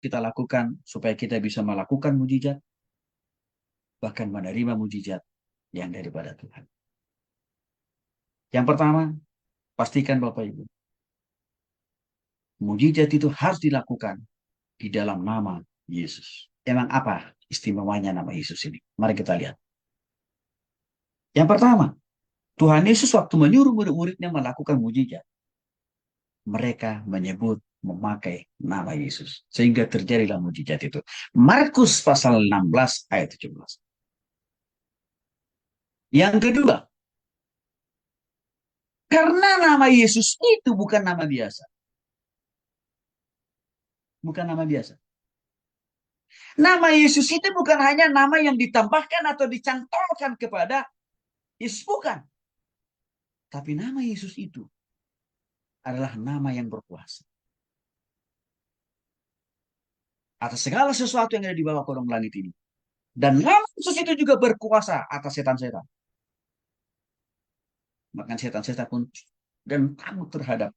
kita lakukan supaya kita bisa melakukan mujizat, bahkan menerima mujizat yang daripada Tuhan. Yang pertama, pastikan Bapak Ibu, mujizat itu harus dilakukan di dalam nama Yesus. Emang apa istimewanya nama Yesus ini? Mari kita lihat. Yang pertama, Tuhan Yesus waktu menyuruh murid-muridnya melakukan mujizat, mereka menyebut memakai nama Yesus. Sehingga terjadilah mujizat itu. Markus pasal 16 ayat 17. Yang kedua, karena nama Yesus itu bukan nama biasa. Bukan nama biasa. Nama Yesus itu bukan hanya nama yang ditambahkan atau dicantolkan kepada Yesus. Bukan. Tapi nama Yesus itu adalah nama yang berkuasa. Atas segala sesuatu yang ada di bawah kolong langit ini. Dan nama Yesus itu juga berkuasa atas setan-setan. Bahkan setan-setan pun dan takut terhadap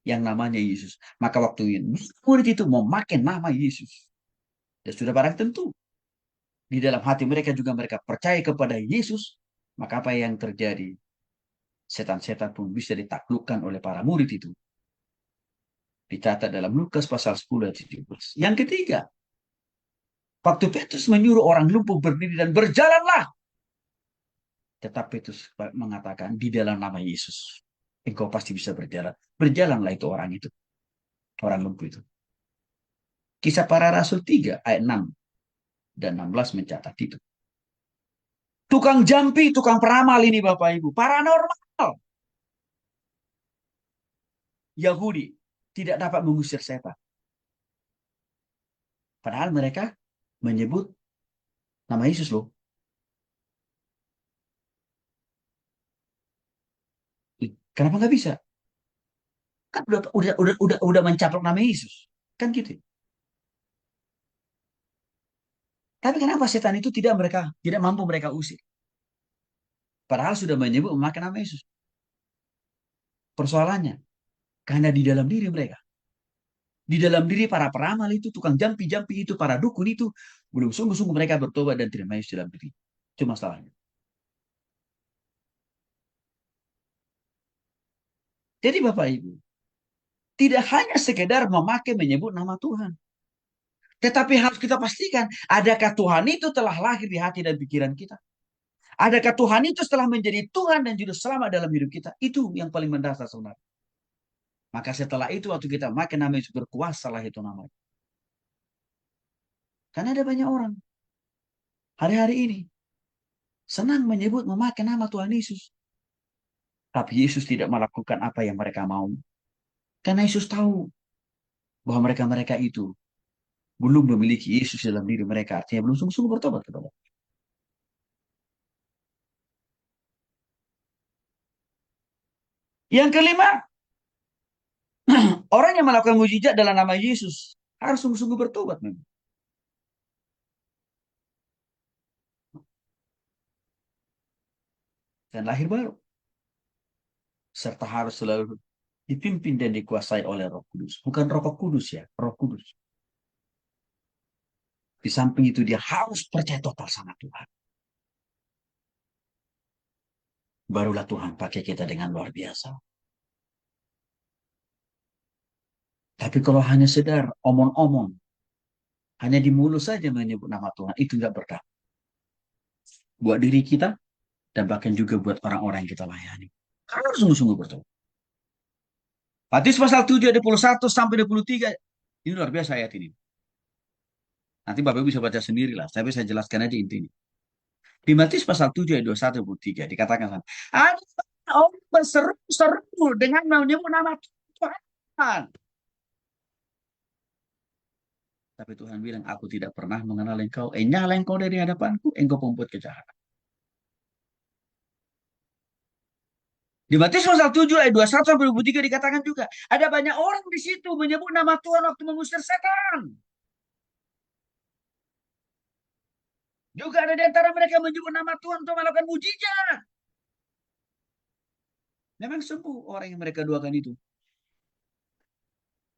yang namanya Yesus. Maka waktu itu murid itu memakai nama Yesus. Dan sudah barang tentu di dalam hati mereka juga mereka percaya kepada Yesus. Maka apa yang terjadi? Setan-setan pun bisa ditaklukkan oleh para murid itu. Dicatat dalam Lukas pasal 10 ayat 17. Yang ketiga, waktu Petrus menyuruh orang lumpuh berdiri dan berjalanlah. Tetap Petrus mengatakan di dalam nama Yesus. Engkau pasti bisa berjalan. Berjalanlah itu orang itu. Orang lumpuh itu. Kisah para Rasul 3 ayat 6 dan 16 mencatat itu. Tukang jampi, tukang peramal ini Bapak Ibu. Paranormal. Yahudi tidak dapat mengusir setan. Padahal mereka menyebut nama Yesus loh. Kenapa nggak bisa? Kan udah mencaplok nama Yesus. Kan gitu. Tapi kenapa setan itu tidak mampu mereka usir? Padahal sudah menyebut memakai nama Yesus. Persoalannya karena di dalam diri mereka, di dalam diri para peramal itu, tukang jampi-jampi itu, para dukun itu, belum sungguh-sungguh mereka bertobat dan terima Yesus dalam diri. Itu masalahnya. Jadi Bapak Ibu, tidak hanya sekedar memakai menyebut nama Tuhan. Tetapi harus kita pastikan, adakah Tuhan itu telah lahir di hati dan pikiran kita? Adakah Tuhan itu setelah menjadi Tuhan dan juru selamat dalam hidup kita? Itu yang paling mendasar sebenarnya. Maka setelah itu waktu kita makin nama Yesus berkuasa lah itu namanya. Karena ada banyak orang hari-hari ini senang menyebut memakai nama Tuhan Yesus. Tapi Yesus tidak melakukan apa yang mereka mau. Karena Yesus tahu bahwa mereka-mereka itu belum memiliki Yesus dalam diri mereka. Artinya belum sungguh-sungguh bertobat kepada. Yang kelima, orang yang melakukan mujizat dalam nama Yesus harus sungguh-sungguh bertobat memang. Dan lahir baru. Serta harus selalu dipimpin dan dikuasai oleh Roh Kudus. Bukan Roh Kudus ya, Roh Kudus. Di samping itu dia harus percaya total sama Tuhan. Barulah Tuhan pakai kita dengan luar biasa. Tapi kalau hanya sedar omong-omong, hanya di mulut saja menyebut nama Tuhan, itu nggak berkah. Buat diri kita, dan bahkan juga buat orang-orang yang kita layani. Harus sungguh-sungguh bertobat. Matius pasal 7 ayat 21 sampai 23. Ini luar biasa ayat ini. Nanti Bapak bisa baca sendiri lah. Tapi saya jelaskan aja intinya. Di Matius pasal 7 ayat 21 23 dikatakan sama. Ada orang berseru-seru dengan menyebut nama Tuhan. Tapi Tuhan bilang, aku tidak pernah mengenal engkau. Nyala engkau dari hadapanku, engkau pembuat kejahatan. Di Matius pasal 7 ayat 21 sampai 23 dikatakan juga. Ada banyak orang di situ menyebut nama Tuhan waktu mengusir setan. Juga ada di antara mereka menyebut nama Tuhan untuk melakukan mujizat. Memang sembuh orang yang mereka doakan itu.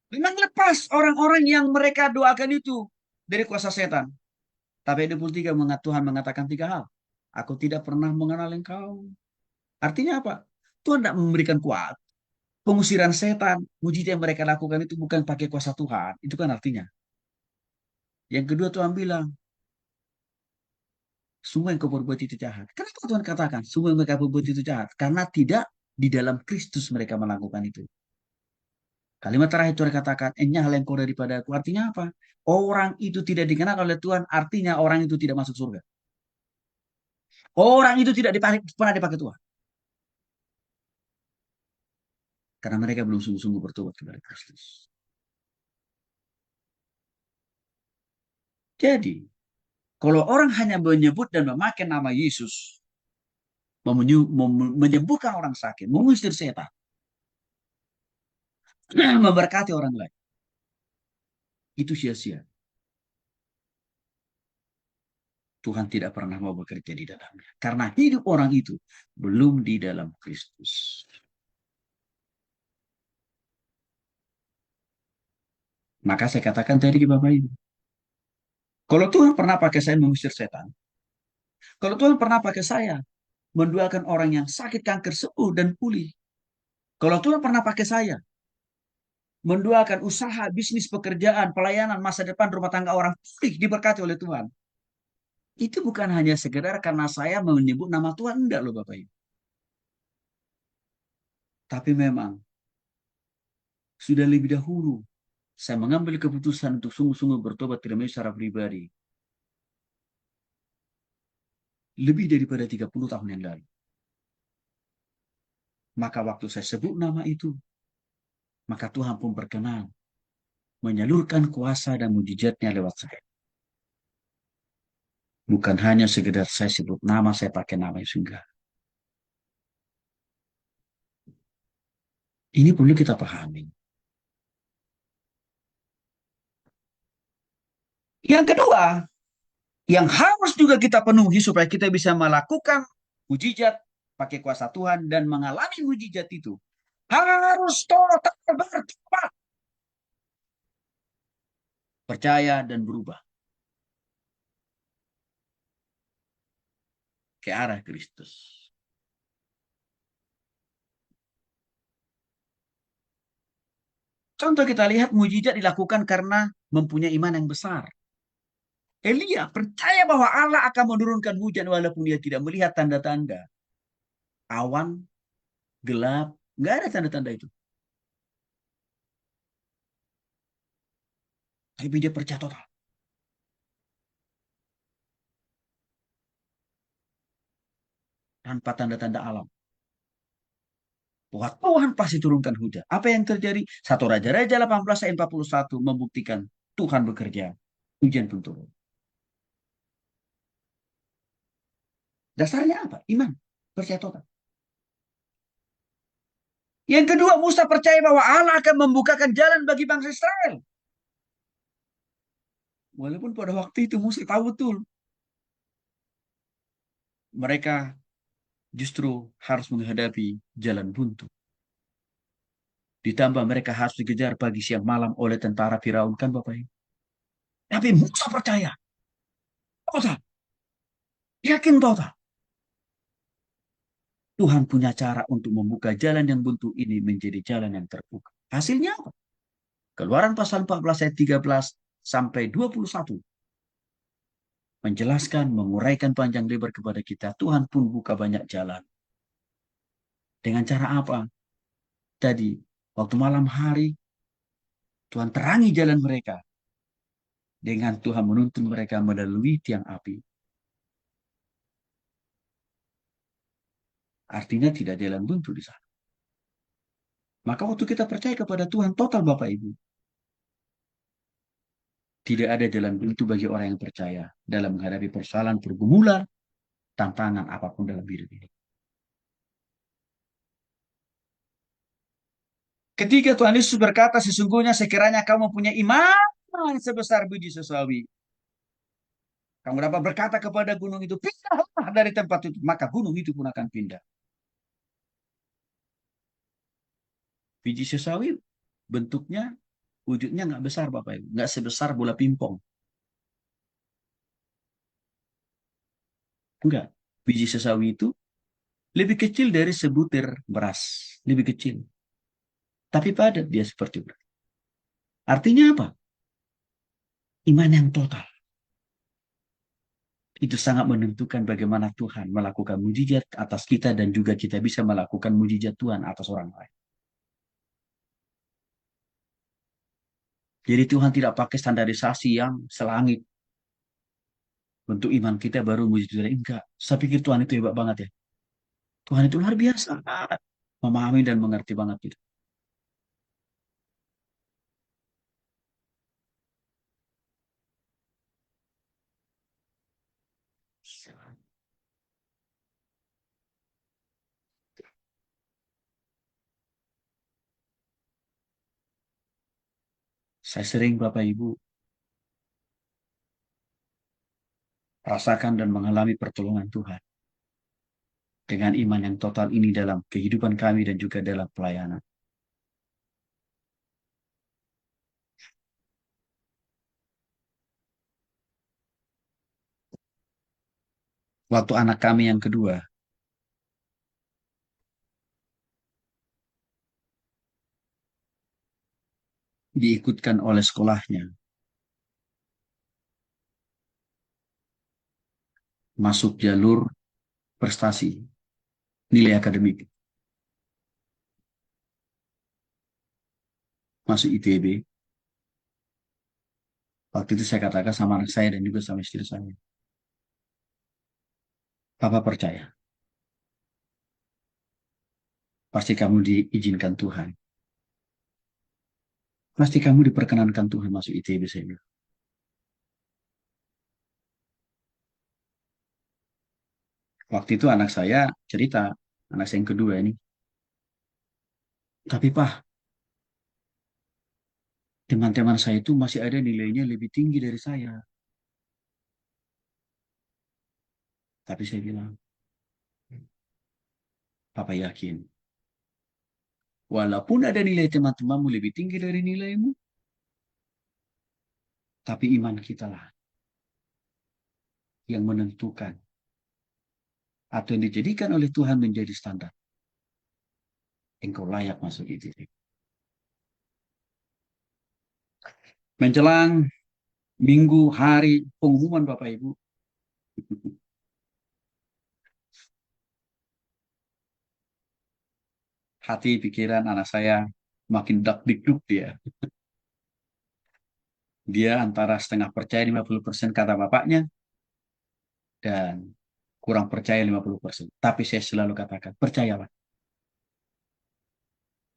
Memang lepas orang-orang yang mereka doakan itu dari kuasa setan. Tapi ayat 23 Tuhan mengatakan tiga hal. Aku tidak pernah mengenal engkau. Artinya apa? Tuhan tidak memberikan kuat. Pengusiran setan, mujizat yang mereka lakukan itu bukan pakai kuasa Tuhan. Itu kan artinya. Yang kedua Tuhan bilang, semua yang kau perbuat itu jahat. Kenapa Tuhan katakan semua yang mereka perbuat itu jahat? Karena tidak di dalam Kristus mereka melakukan itu. Kalimat terakhir Tuhan katakan, enyah engkau daripada aku. Artinya apa? Orang itu tidak dikenal oleh Tuhan, artinya orang itu tidak masuk surga. Orang itu tidak pernah dipakai Tuhan. Karena mereka belum sungguh-sungguh bertobat kepada Kristus. Jadi, kalau orang hanya menyebut dan memakai nama Yesus, menyembuhkan orang sakit, mengusir setan, memberkati orang lain, itu sia-sia. Tuhan tidak pernah mau bekerja di dalamnya. Karena hidup orang itu belum di dalam Kristus. Maka saya katakan tadi Bapak Ibu, kalau Tuhan pernah pakai saya mengusir setan, kalau Tuhan pernah pakai saya mendoakan orang yang sakit kanker sembuh dan pulih, kalau Tuhan pernah pakai saya mendoakan usaha, bisnis, pekerjaan, pelayanan, masa depan rumah tangga orang pulih diberkati oleh Tuhan, itu bukan hanya sekedar karena saya menyebut nama Tuhan, enggak loh Bapak Ibu. Tapi memang sudah lebih dahulu saya mengambil keputusan untuk sungguh-sungguh bertobat kepada secara pribadi. Lebih daripada 30 tahun yang lalu. Maka waktu saya sebut nama itu, maka Tuhan pun berkenan menyalurkan kuasa dan mujizatnya lewat saya. Bukan hanya sekedar saya sebut nama, saya pakai nama itu enggak. Ini perlu kita pahami. Yang kedua, yang harus juga kita penuhi supaya kita bisa melakukan mujizat pakai kuasa Tuhan dan mengalami mujizat itu. Harus total bertobat. Percaya dan berubah ke arah Kristus. Contoh kita lihat mujizat dilakukan karena mempunyai iman yang besar. Elia percaya bahwa Allah akan menurunkan hujan walaupun dia tidak melihat tanda-tanda. Awan, gelap, nggak ada tanda-tanda itu. Tapi dia percaya total. Tanpa tanda-tanda alam. Bahwa Tuhan pasti turunkan hujan. Apa yang terjadi? 1 Raja-Raja 18 ayat 41 membuktikan Tuhan bekerja. Hujan pun turun. Dasarnya apa? Iman. Percaya total. Yang kedua, Musa percaya bahwa Allah akan membukakan jalan bagi bangsa Israel. Walaupun pada waktu itu Musa tahu betul. Mereka justru harus menghadapi jalan buntu. Ditambah mereka harus dikejar pagi siang malam oleh tentara Firaun kan Bapak Ibu. Tapi Musa percaya. Total. Yakin total. Tuhan punya cara untuk membuka jalan yang buntu ini menjadi jalan yang terbuka. Hasilnya apa? Keluaran pasal 14 ayat 13 sampai 21. Menjelaskan, menguraikan panjang lebar kepada kita. Tuhan pun buka banyak jalan. Dengan cara apa? Tadi, waktu malam hari, Tuhan terangi jalan mereka. Dengan Tuhan menuntun mereka melalui tiang api. Artinya tidak jalan buntu di sana. Maka waktu kita percaya kepada Tuhan total Bapak Ibu. Tidak ada jalan buntu bagi orang yang percaya dalam menghadapi persoalan, pergumulan, tantangan apapun dalam hidup ini. Ketika Tuhan Yesus berkata, sesungguhnya sekiranya kamu punya iman sebesar biji sesawi, kamu dapat berkata kepada gunung itu, pindahlah dari tempat itu, maka gunung itu pun akan pindah. Biji sesawi bentuknya Wujudnya nggak besar Bapak Ibu, nggak sebesar bola pingpong, enggak. Biji sesawi itu lebih kecil dari sebutir beras, lebih kecil, tapi padat dia seperti itu. Artinya apa? Iman yang total. Itu sangat menentukan bagaimana Tuhan melakukan mujizat atas kita dan juga kita bisa melakukan mujizat Tuhan atas orang lain. Jadi Tuhan tidak pakai standarisasi yang selangit. Untuk iman kita baru mujizat. Enggak. Saya pikir Tuhan itu hebat banget ya. Tuhan itu luar biasa. Memahami dan mengerti banget gitu. Saya sering Bapak Ibu rasakan dan mengalami pertolongan Tuhan. Dengan iman yang total ini dalam kehidupan kami dan juga dalam pelayanan. Waktu anak kami yang kedua diikutkan oleh sekolahnya masuk jalur prestasi nilai akademik, masuk ITB. Waktu itu saya katakan sama anak saya dan juga sama istri saya, Papa percaya, pasti kamu diizinkan Tuhan. Pasti kamu diperkenankan Tuhan masuk ITB, saya bilang. Waktu itu anak saya cerita, anak saya yang kedua ini, tapi Pak, teman-teman saya itu masih ada nilainya lebih tinggi dari saya. Tapi saya bilang, Papa yakin, walaupun ada nilai teman-temanmu lebih tinggi dari nilaimu, tapi iman kita lah yang menentukan atau yang dijadikan oleh Tuhan menjadi standar. Engkau layak masuk ITB. Menjelang minggu hari pengumuman Bapak Ibu, hati pikiran anak saya makin dak dikduk dia. Dia antara setengah percaya 50% kata bapaknya dan kurang percaya 50%. Tapi saya selalu katakan, percayalah.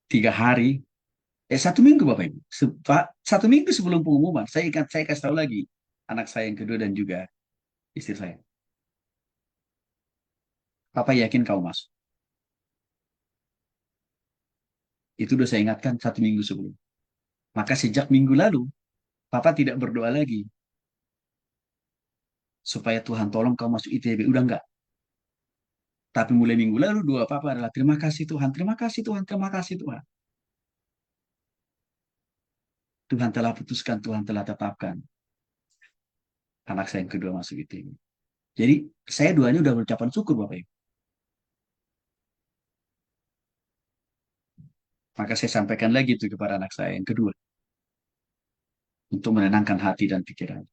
3 hari, 1 minggu Bapak Ibu. 1 minggu sebelum pengumuman, saya kasih tahu lagi anak saya yang kedua dan juga istri saya. Papa yakin kau masuk. Itu udah saya ingatkan 1 minggu sebelum. Maka sejak minggu lalu, Papa tidak berdoa lagi supaya Tuhan tolong kau masuk ITB. Udah enggak. Tapi mulai minggu lalu doa Papa adalah terima kasih Tuhan, terima kasih Tuhan, terima kasih Tuhan. Tuhan telah putuskan, Tuhan telah tetapkan anak saya yang kedua masuk ITB. Jadi saya duanya udah berucapan syukur Bapak Ibu. Maka saya sampaikan lagi itu kepada anak saya yang kedua untuk menenangkan hati dan pikiran.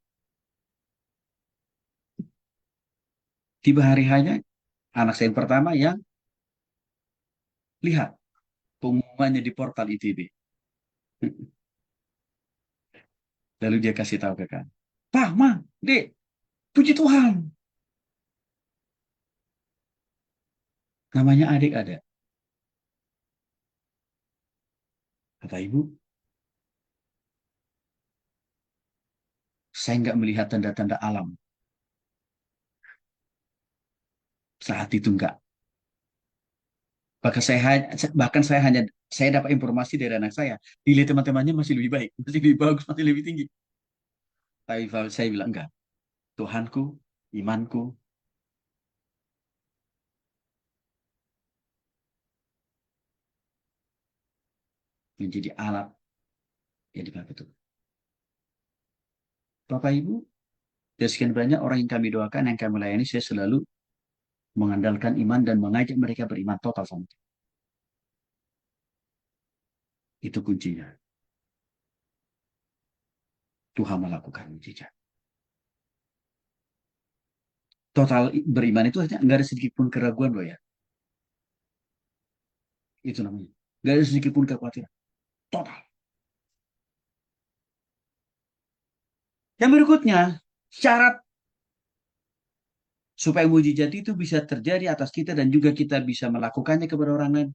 Tiba hari hanya anak saya yang pertama yang lihat pengumumannya di portal ITB. Lalu dia kasih tahu ke kan, Pak, Ma, Dek, puji Tuhan. Namanya adik ada. Kata ibu, saya nggak melihat tanda-tanda alam. Saat itu enggak. Bahkan saya dapat informasi dari anak saya, nilai teman-temannya masih lebih baik, masih lebih bagus, masih lebih tinggi. Tapi saya bilang enggak. Tuhanku, imanku menjadi alat Jadi begitu. Bapak Ibu, dari sekian banyak orang yang kami doakan, yang kami layani, saya selalu mengandalkan iman dan mengajak mereka beriman total sama Tuhan. Itu kuncinya. Tuhan melakukan mujizat. Total beriman itu artinya nggak ada sedikit pun keraguan loh ya. Itu namanya. Nggak ada sedikit pun kekhawatiran. Total. Yang berikutnya, syarat supaya mujizat itu bisa terjadi atas kita dan juga kita bisa melakukannya kepada orang lain.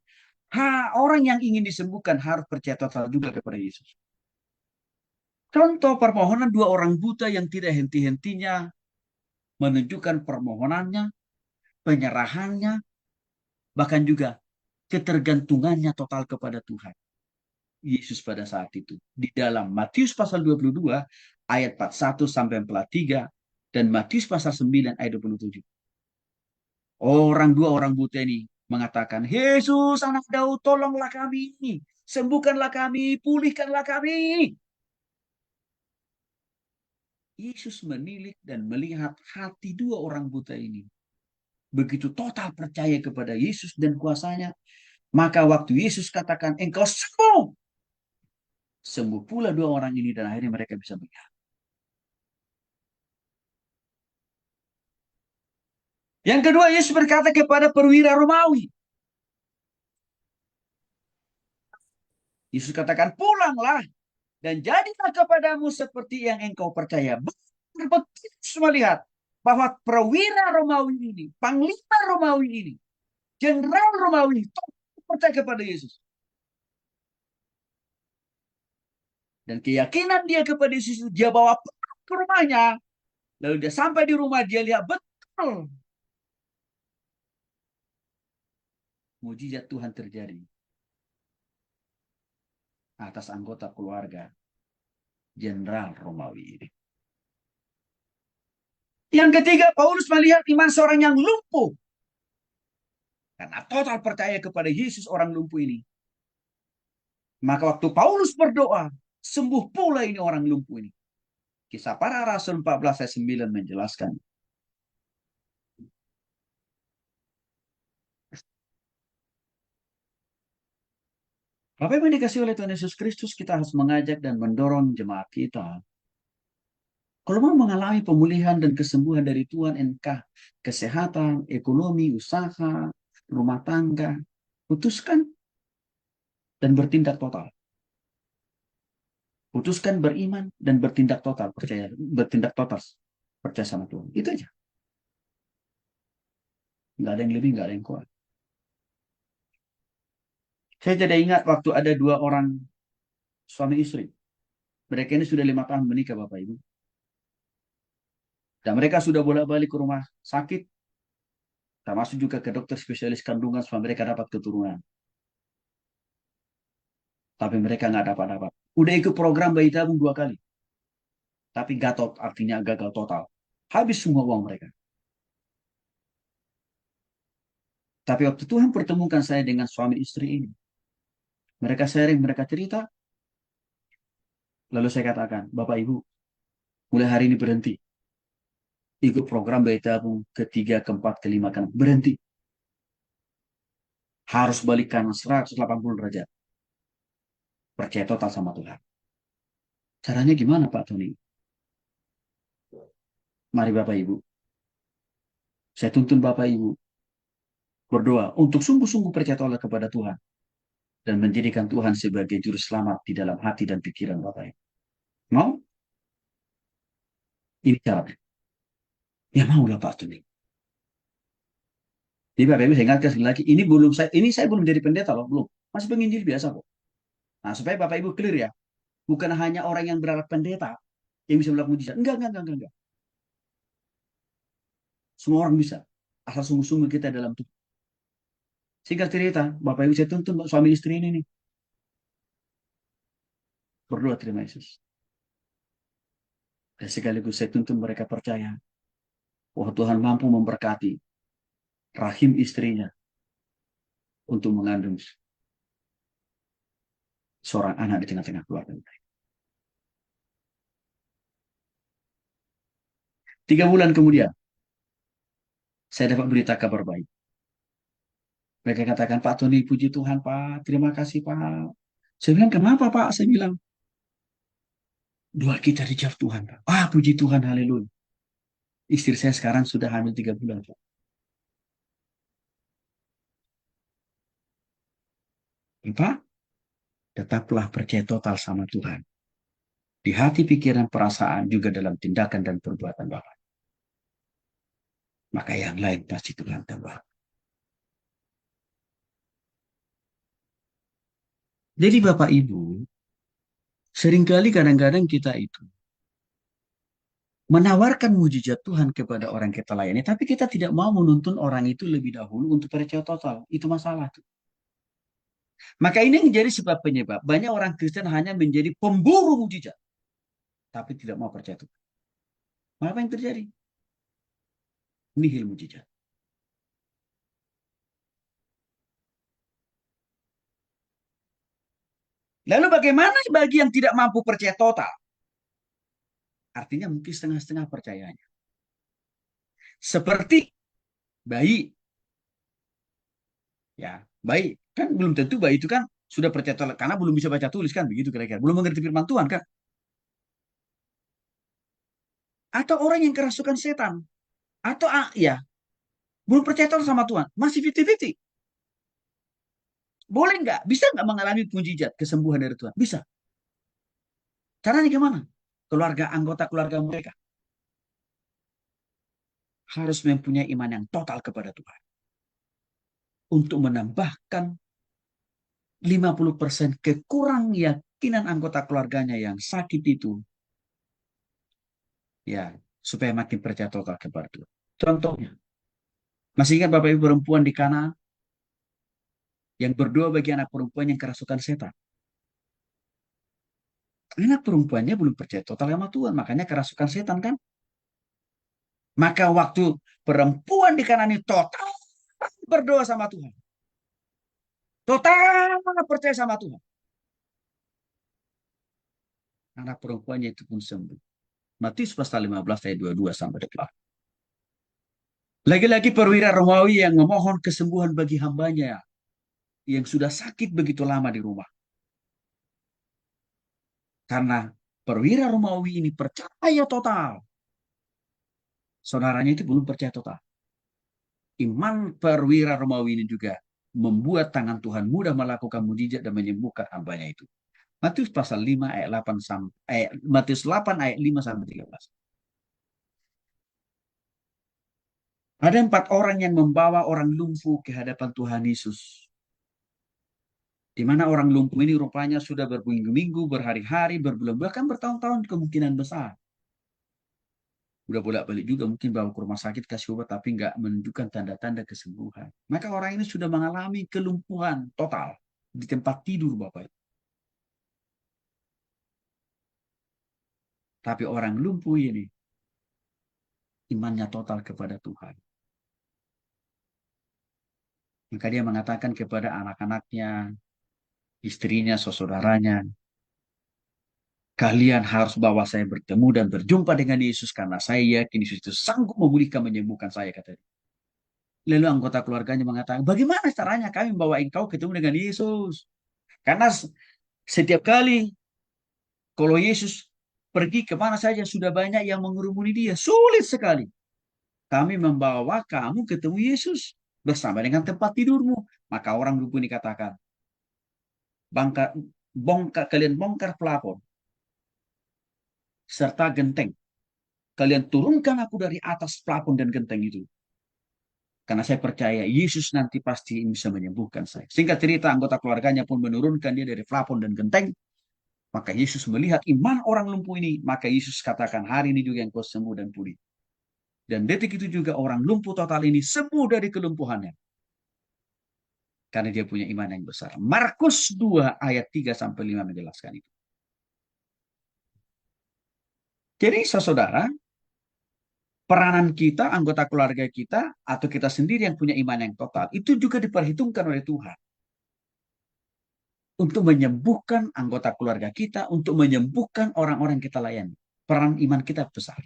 Orang yang ingin disembuhkan harus percaya total juga kepada Yesus. Contoh permohonan dua orang buta yang tidak henti-hentinya menunjukkan permohonannya, penyerahannya, bahkan juga ketergantungannya total kepada Tuhan. Yesus pada saat itu. Di dalam Matius pasal 22 ayat 41 sampai 43 dan Matius pasal 9 ayat 27. Dua orang buta ini mengatakan, Yesus anak Daud, tolonglah kami, sembuhkanlah kami, pulihkanlah kami. Yesus menilik dan melihat hati dua orang buta ini. Begitu total percaya kepada Yesus dan kuasanya, maka waktu Yesus katakan, engkau sembuh. Sembuh pula dua orang ini dan akhirnya mereka bisa melihat. Yang kedua, Yesus berkata kepada perwira Romawi. Yesus katakan, pulanglah dan jadilah kepadamu seperti yang engkau percaya. Betul semua lihat bahwa perwira Romawi ini, panglima Romawi ini, jenderal Romawi ini, percaya kepada Yesus. Dan keyakinan dia kepada Yesus, dia bawa ke rumahnya. Lalu dia sampai di rumah, dia lihat betul mujizat Tuhan terjadi atas anggota keluarga jenderal Romawi ini. Yang ketiga, Paulus melihat iman seorang yang lumpuh. Karena total percaya kepada Yesus orang lumpuh ini. Maka waktu Paulus berdoa, sembuh pula ini orang lumpuh ini. Kisah Para Rasul 14 ayat 9 menjelaskan. Bapak yang dikasih oleh Tuhan Yesus Kristus, kita harus mengajak dan mendorong jemaat kita. Kalau mau mengalami pemulihan dan kesembuhan dari Tuhan, entah kesehatan, ekonomi, usaha, rumah tangga, putuskan dan bertindak total. Putuskan beriman dan bertindak total, percaya, bertindak total, percaya sama Tuhan. Itu aja. Nggak ada yang lebih, nggak ada yang kurang. Saya jadi ingat waktu ada dua orang suami istri. Mereka ini sudah 5 tahun menikah, Bapak Ibu. Dan mereka sudah bolak-balik ke rumah sakit, termasuk juga ke dokter spesialis kandungan supaya mereka dapat keturunan. Tapi mereka nggak dapat-dapat. Udah ikut program bayi tabung 2 kali. Tapi gatot, artinya gagal total. Habis semua uang mereka. Tapi waktu Tuhan pertemukan saya dengan suami istri ini. Mereka sharing, mereka cerita. Lalu saya katakan, Bapak Ibu, mulai hari ini berhenti. Ikut program bayi tabung ketiga, keempat, kelima, kan berhenti. Harus balik kanan 180 derajat. Percaya total sama Tuhan. Caranya gimana Pak Tony? Mari Bapak Ibu. Saya tuntun Bapak Ibu berdoa untuk sungguh-sungguh percaya total kepada Tuhan. Dan menjadikan Tuhan sebagai juru selamat di dalam hati dan pikiran Bapak Ibu. Mau? Ini caranya. Ya maulah Pak Tony. Jadi Bapak Ibu saya ingatkan sekali lagi, ini saya belum jadi pendeta loh, belum. Masih penginjil biasa kok. Nah, supaya Bapak Ibu clear ya. Bukan hanya orang yang berharap pendeta yang bisa melakukan mujizat. Enggak. Semua orang bisa. Asal sungguh-sungguh kita dalam Tuhan. Singkat cerita, Bapak Ibu saya tuntun suami istri ini nih. Berdoa terima Yesus. Dan sekaligus saya tuntun mereka percaya bahwa Tuhan mampu memberkati rahim istrinya untuk mengandung seorang anak di tengah-tengah keluarga mereka. 3 bulan kemudian, saya dapat berita kabar baik. Mereka katakan, Pak Tony, puji Tuhan, Pak. Terima kasih, Pak. Saya bilang, kenapa, Pak? Saya bilang, doa kita dijawab Tuhan, Pak. Ah, puji Tuhan, haleluya. Istri saya sekarang sudah hamil 3 bulan, Pak. Bapak, tetaplah percaya total sama Tuhan. Di hati, pikiran, perasaan, juga dalam tindakan dan perbuatan Bapak. Maka yang lain pasti Tuhan tambah. Jadi Bapak Ibu, seringkali kadang-kadang kita itu menawarkan mujizat Tuhan kepada orang kita layani, tapi kita tidak mau menuntun orang itu lebih dahulu untuk percaya total. Itu masalah tuh. Maka ini menjadi sebab penyebab banyak orang Kristen hanya menjadi pemburu mujizat, tapi tidak mau percaya Tuhan. Apa yang terjadi? Nihil mujizat. Lalu bagaimana bagi yang tidak mampu percaya total? Artinya mungkin setengah-setengah percayanya. Seperti bayi, ya bayi kan belum tentu bayi itu kan sudah percaya total karena belum bisa baca tulis kan begitu kira-kira, belum mengerti firman Tuhan kan? Atau orang yang kerasukan setan, atau ya belum percaya total sama Tuhan, masih 50-50. Boleh nggak? Bisa nggak mengalami mujizat kesembuhan dari Tuhan? Bisa. Caranya gimana? Keluarga, anggota keluarga mereka harus mempunyai iman yang total kepada Tuhan untuk menambahkan 50% kekurang yakinan anggota keluarganya yang sakit itu, ya, supaya makin percaya total kepada Tuhan. Contohnya, masih ingat Bapak Ibu perempuan di Kana yang berdoa bagi anak perempuan yang kerasukan setan? Anak perempuannya belum percaya total sama Tuhan, makanya kerasukan setan kan? Maka waktu perempuan di Kana ini total berdoa sama Tuhan, total percaya sama Tuhan, anak perempuannya itu pun sembuh. Matius pasal 15 ayat 22 sampai 28. Lagi-lagi perwira Romawi yang memohon kesembuhan bagi hambanya yang sudah sakit begitu lama di rumah. Karena perwira Romawi ini percaya total. Saudaranya itu belum percaya total. Iman perwira Romawi ini juga membuat tangan Tuhan mudah melakukan mujizat dan menyembuhkan hambanya itu. Matius pasal 5 ayat 8 sampai Matius 8 ayat 5 sampai 13. Ada 4 orang yang membawa orang lumpuh ke hadapan Tuhan Yesus. Di mana orang lumpuh ini rupanya sudah berminggu-minggu, berhari-hari, berbulan, bahkan bertahun-tahun kemungkinan besar. Udah bolak-balik juga mungkin bawa ke rumah sakit, kasih obat, tapi nggak menunjukkan tanda-tanda kesembuhan. Maka orang ini sudah mengalami kelumpuhan total di tempat tidur Bapak. Tapi orang lumpuh ini imannya total kepada Tuhan. Maka dia mengatakan kepada anak-anaknya, istrinya, saudaranya, kalian harus bawa saya bertemu dan berjumpa dengan Yesus karena saya yakin Yesus itu sanggup memulihkan, menyembuhkan saya, kata dia. Lalu anggota keluarganya mengatakan, bagaimana caranya kami membawa engkau ketemu dengan Yesus? Karena setiap kali kalau Yesus pergi kemana saja sudah banyak yang mengerumuni dia. Sulit sekali kami membawa kamu ketemu Yesus bersama dengan tempat tidurmu. Maka orang lumpuh ini katakan, kalian bongkar pelapon serta genteng. Kalian turunkan aku dari atas pelapon dan genteng itu. Karena saya percaya Yesus nanti pasti bisa menyembuhkan saya. Singkat cerita, anggota keluarganya pun menurunkan dia dari pelapon dan genteng. Maka Yesus melihat iman orang lumpuh ini. Maka Yesus katakan, hari ini juga yang kau sembuh dan pulih. Dan detik itu juga orang lumpuh total ini sembuh dari kelumpuhannya. Karena dia punya iman yang besar. Markus 2 ayat 3 sampai 5 menjelaskan itu. Jadi saudara, peranan kita, anggota keluarga kita, atau kita sendiri yang punya iman yang total, itu juga diperhitungkan oleh Tuhan. Untuk menyembuhkan anggota keluarga kita, untuk menyembuhkan orang-orang kita layani. Peran iman kita besar.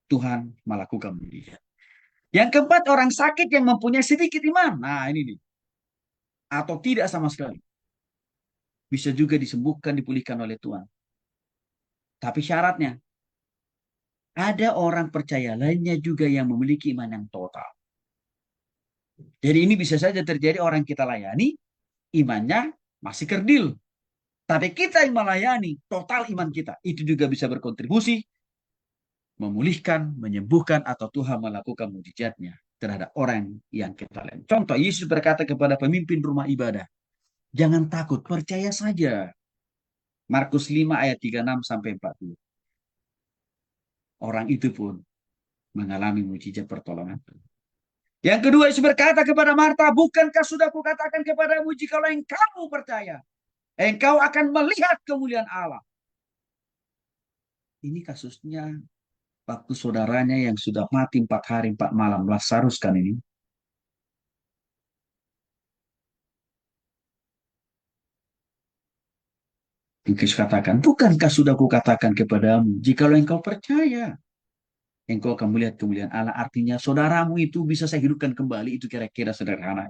Tuhan melakukan mujizat. Yang keempat, orang sakit yang mempunyai sedikit iman. Nah, ini nih. Atau tidak sama sekali. Bisa juga disembuhkan, dipulihkan oleh Tuhan. Tapi syaratnya, ada orang percaya lainnya juga yang memiliki iman yang total. Jadi ini bisa saja terjadi orang kita layani, imannya masih kerdil. Tapi kita yang melayani, total iman kita. Itu juga bisa berkontribusi, memulihkan, menyembuhkan, atau Tuhan melakukan mujizatnya terhadap orang yang kita layani. Contoh, Yesus berkata kepada pemimpin rumah ibadah, jangan takut, percaya saja. Markus 5 ayat 36 sampai 40. Orang itu pun mengalami mujizat pertolongan. Yang kedua, Yesus berkata kepada Marta, bukankah sudah kukatakan kepadamu, jikalau engkau percaya, engkau akan melihat kemuliaan Allah. Ini kasusnya waktu saudaranya yang sudah mati 4 hari 4 malam, Lazarus kan ini. Yesus katakan, bukankah sudah kukatakan kepadamu, jikalau engkau percaya, engkau akan melihat kemuliaan Allah. Artinya saudaramu itu bisa saya hidupkan kembali, itu kira-kira sederhana.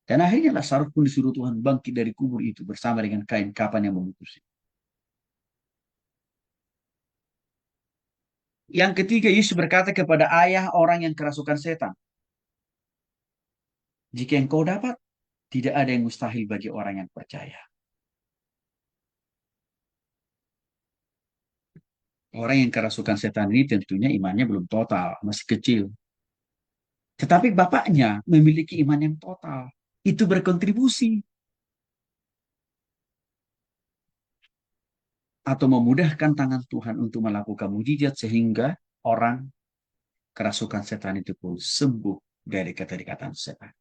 Dan akhirnya Lazarus pun disuruh Tuhan bangkit dari kubur itu bersama dengan kain kapan yang membungkusnya. Yang ketiga, Yesus berkata kepada ayah orang yang kerasukan setan, jika engkau dapat, tidak ada yang mustahil bagi orang yang percaya. Orang yang kerasukan setan ini tentunya imannya belum total, masih kecil. Tetapi bapaknya memiliki iman yang total. Itu berkontribusi atau memudahkan tangan Tuhan untuk melakukan mujizat sehingga orang kerasukan setan itu pun sembuh dari keterikatan setan.